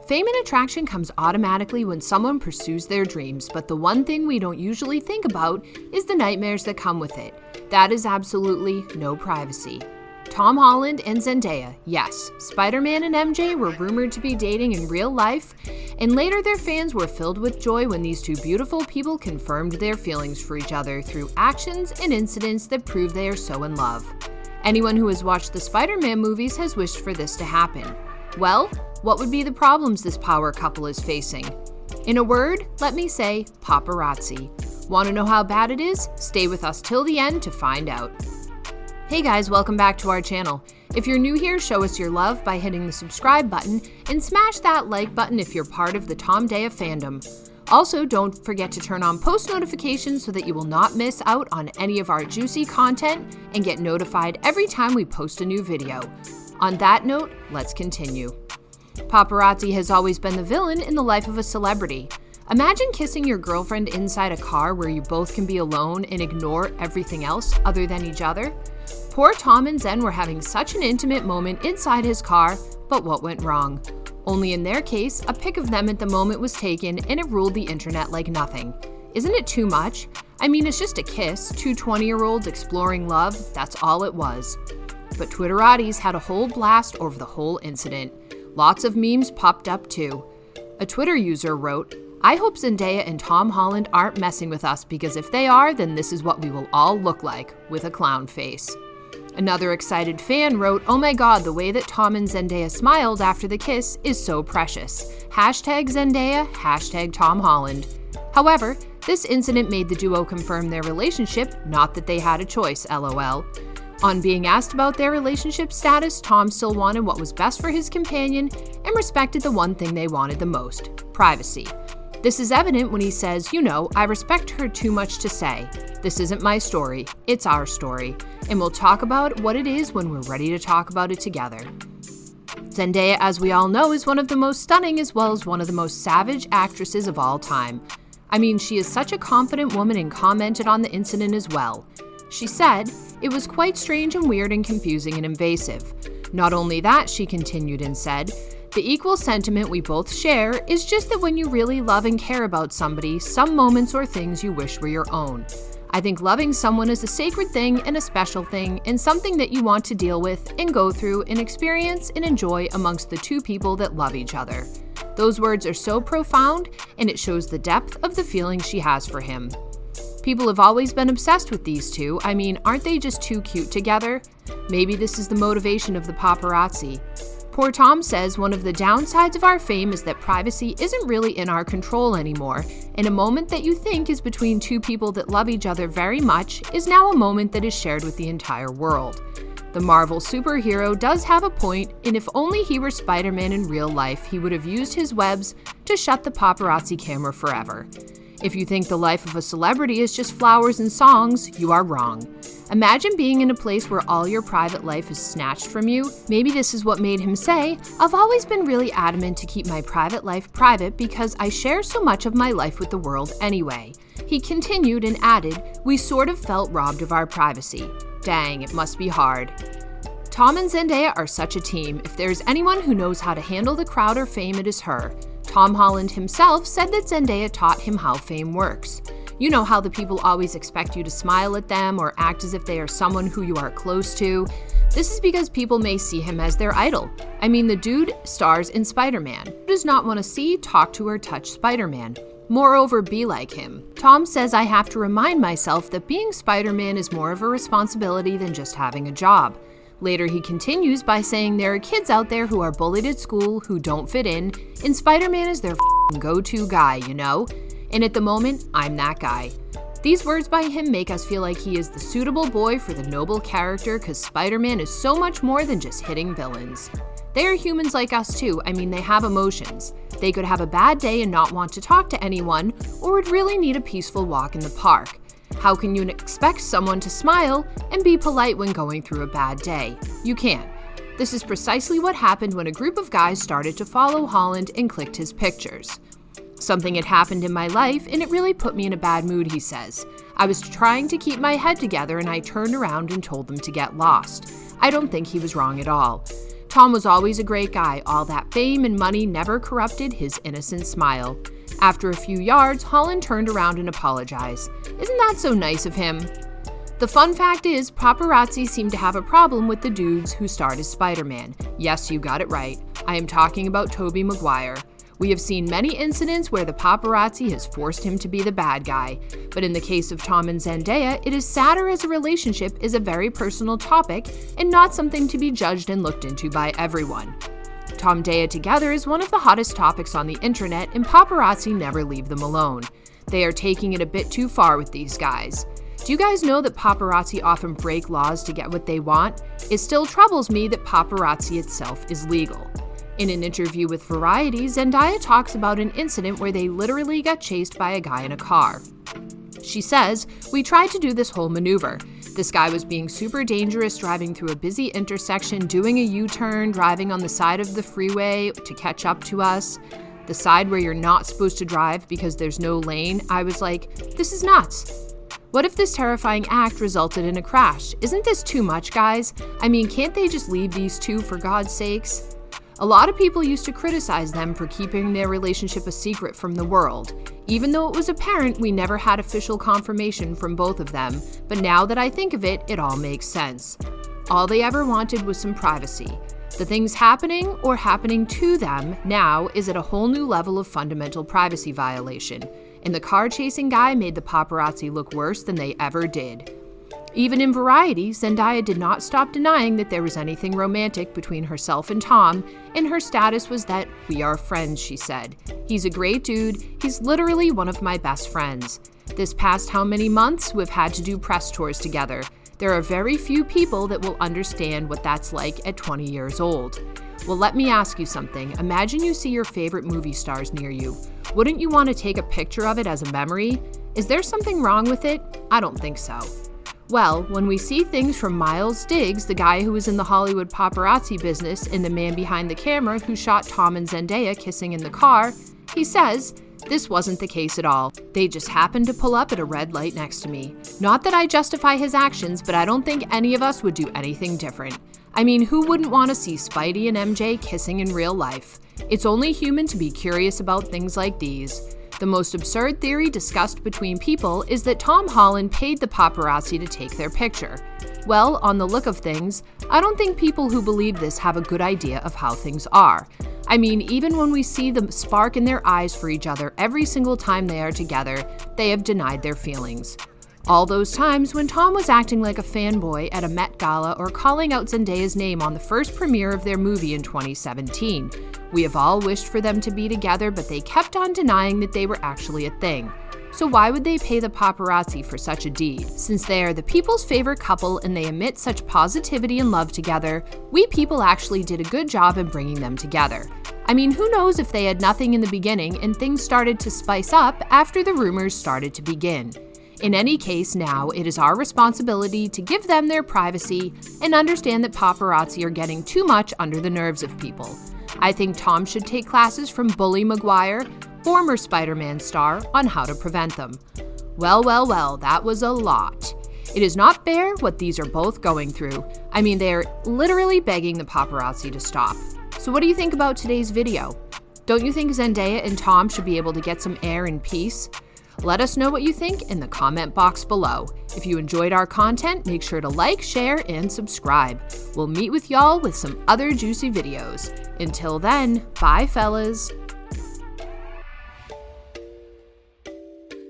Fame and attraction comes automatically when someone pursues their dreams, but the one thing we don't usually think about is the nightmares that come with it. That is absolutely no privacy. Tom Holland and Zendaya, yes, Spiderman and MJ were rumored to be dating in real life, and later their fans were filled with joy when these two beautiful people confirmed their feelings for each other through actions and incidents that prove they are so in love. Anyone who has watched the Spider-Man movies has wished for this to happen. Well, what would be the problems this power couple is facing? In a word, let me say paparazzi. Want to know how bad it is? Stay with us till the end to find out. Hey guys, welcome back to our channel. If you're new here, show us your love by hitting the subscribe button and smash that like button if you're part of the Tom Daya fandom. Also, don't forget to turn on post notifications so that you will not miss out on any of our juicy content and get notified every time we post a new video. On that note, let's continue. Paparazzi has always been the villain in the life of a celebrity. Imagine kissing your girlfriend inside a car where you both can be alone and ignore everything else other than each other. Poor Tom and Zen were having such an intimate moment inside his car, but what went wrong? Only in their case, a pic of them at the moment was taken and it ruled the internet like nothing. Isn't it too much? I mean, it's just a kiss, two 20-year-olds exploring love, that's all it was. But Twitterati's had a whole blast over the whole incident. Lots of memes popped up too. A Twitter user wrote, "I hope Zendaya and Tom Holland aren't messing with us because if they are, then this is what we will all look like," with a clown face. Another excited fan wrote, "Oh my god, the way that Tom and Zendaya smiled after the kiss is so precious. Hashtag Zendaya, hashtag Tom Holland." However, this incident made the duo confirm their relationship, not that they had a choice, lol. On being asked about their relationship status, Tom still wanted what was best for his companion and respected the one thing they wanted the most, privacy. This is evident when he says, I respect her too much to say. This isn't my story, it's our story, and we'll talk about what it is when we're ready to talk about it together. Zendaya, as we all know, is one of the most stunning as well as one of the most savage actresses of all time. I mean, she is such a confident woman and commented on the incident as well. She said, "It was quite strange and weird and confusing and invasive. Not only that," she continued and said, "the equal sentiment we both share is just that when you really love and care about somebody, some moments or things you wish were your own. I think loving someone is a sacred thing and a special thing and something that you want to deal with and go through and experience and enjoy amongst the two people that love each other." Those words are so profound and it shows the depth of the feeling she has for him. People have always been obsessed with these two. I mean, aren't they just too cute together? Maybe this is the motivation of the paparazzi. Poor Tom says one of the downsides of our fame is that privacy isn't really in our control anymore, and a moment that you think is between two people that love each other very much is now a moment that is shared with the entire world. The Marvel superhero does have a point, and if only he were Spider-Man in real life, he would have used his webs to shut the paparazzi camera forever. If you think the life of a celebrity is just flowers and songs, you are wrong. Imagine being in a place where all your private life is snatched from you. Maybe this is what made him say, "I've always been really adamant to keep my private life private because I share so much of my life with the world anyway." He continued and added, "We sort of felt robbed of our privacy. Dang, it must be hard." Tom and Zendaya are such a team. If there's anyone who knows how to handle the crowd or fame, it is her. Tom Holland himself said that Zendaya taught him how fame works. You know how the people always expect you to smile at them or act as if they are someone who you are close to? This is because people may see him as their idol. I mean, the dude stars in Spider-Man. Who does not want to see, talk to, or touch Spider-Man? Moreover, be like him. Tom says, "I have to remind myself that being Spider-Man is more of a responsibility than just having a job." Later, he continues by saying there are kids out there who are bullied at school, who don't fit in, and Spider-Man is their go-to guy, And at the moment, I'm that guy. These words by him make us feel like he is the suitable boy for the noble character because Spider-Man is so much more than just hitting villains. They are humans like us too. I mean, they have emotions. They could have a bad day and not want to talk to anyone, or would really need a peaceful walk in the park. How can you expect someone to smile and be polite when going through a bad day? You can't. This is precisely what happened when a group of guys started to follow Holland and clicked his pictures. "Something had happened in my life and it really put me in a bad mood," he says. "I was trying to keep my head together and I turned around and told them to get lost." I don't think he was wrong at all. Tom was always a great guy. All that fame and money never corrupted his innocent smile. After a few yards, Holland turned around and apologized. Isn't that so nice of him? The fun fact is, paparazzi seem to have a problem with the dudes who starred as Spider-Man. Yes, you got it right. I am talking about Tobey Maguire. We have seen many incidents where the paparazzi has forced him to be the bad guy. But in the case of Tom and Zendaya, it is sadder as a relationship is a very personal topic and not something to be judged and looked into by everyone. Tom Daya together is one of the hottest topics on the internet, and paparazzi never leave them alone. They are taking it a bit too far with these guys. Do you guys know that paparazzi often break laws to get what they want? It still troubles me that paparazzi itself is legal. In an interview with Variety, Zendaya talks about an incident where they literally got chased by a guy in a car. She says, "We tried to do this whole maneuver. This guy was being super dangerous, driving through a busy intersection, doing a U-turn, driving on the side of the freeway to catch up to us. The side where you're not supposed to drive because there's no lane. I was like, this is nuts. What if this terrifying act resulted in a crash? Isn't this too much, guys? I mean, can't they just leave these two for God's sakes?" A lot of people used to criticize them for keeping their relationship a secret from the world. Even though it was apparent, we never had official confirmation from both of them, but now that I think of it, it all makes sense. All they ever wanted was some privacy. The things happening or happening to them now is at a whole new level of fundamental privacy violation, and the car-chasing guy made the paparazzi look worse than they ever did. Even in Variety, Zendaya did not stop denying that there was anything romantic between herself and Tom, and her status was that "we are friends," she said. "He's a great dude. He's literally one of my best friends. This past how many months we've had to do press tours together. There are very few people that will understand what that's like at 20 years old." Well, let me ask you something. Imagine you see your favorite movie stars near you. Wouldn't you want to take a picture of it as a memory? Is there something wrong with it? I don't think so. Well, when we see things from Miles Diggs, the guy who was in the Hollywood paparazzi business and the man behind the camera who shot Tom and Zendaya kissing in the car, he says, "This wasn't the case at all. They just happened to pull up at a red light next to me." Not that I justify his actions, but I don't think any of us would do anything different. I mean, who wouldn't want to see Spidey and MJ kissing in real life? It's only human to be curious about things like these. The most absurd theory discussed between people is that Tom Holland paid the paparazzi to take their picture. Well, on the look of things, I don't think people who believe this have a good idea of how things are. I mean, even when we see the spark in their eyes for each other every single time they are together, they have denied their feelings. All those times when Tom was acting like a fanboy at a Met Gala or calling out Zendaya's name on the first premiere of their movie in 2017. We have all wished for them to be together, but they kept on denying that they were actually a thing. So why would they pay the paparazzi for such a deed? Since they are the people's favorite couple and they emit such positivity and love together, we people actually did a good job in bringing them together. I mean, who knows if they had nothing in the beginning and things started to spice up after the rumors started to begin. In any case, now it is our responsibility to give them their privacy and understand that paparazzi are getting too much under the nerves of people. I think Tom should take classes from Bully Maguire, former Spider-Man star, on how to prevent them. Well, that was a lot. It is not fair what these are both going through. I mean, they are literally begging the paparazzi to stop. So what do you think about today's video? Don't you think Zendaya and Tom should be able to get some air in peace? Let us know what you think in the comment box below. If you enjoyed our content, make sure to like, share, and subscribe. We'll meet with y'all with some other juicy videos. Until then, bye fellas.